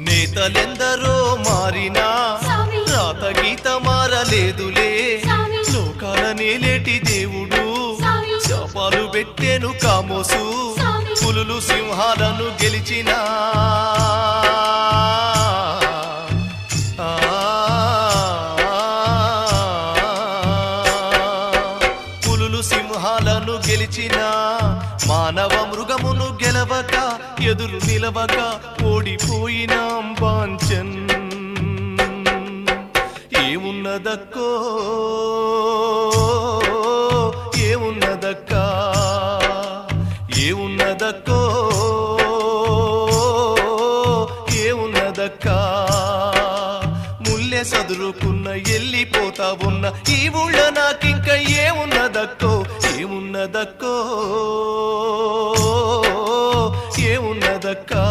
నేతలెందరో మారినా రాత గీత మారలేదులే లోకాల నేలేటి దేవుడు శాపాలు పెట్టెను కామోసు పులులు సింహాలను గెలిచినా పులులు సింహాలను గెలిచినా మానవ మృగమును గెలవక ఎదురు నిలవక ఓడిపోయినాం బాంచన్ ఏమున్నదక్కో ఏమున్నదక్కా ఏమున్నదక్కో ఏమున్నదక్కా ముల్లె సదురుకున్న ఎల్లిపోతా ఉన్న ఈ ఊళ్ళో నాకింక ఏమున్నదక్కో ఏమున్నదక్కో ఏమున్నదక్కా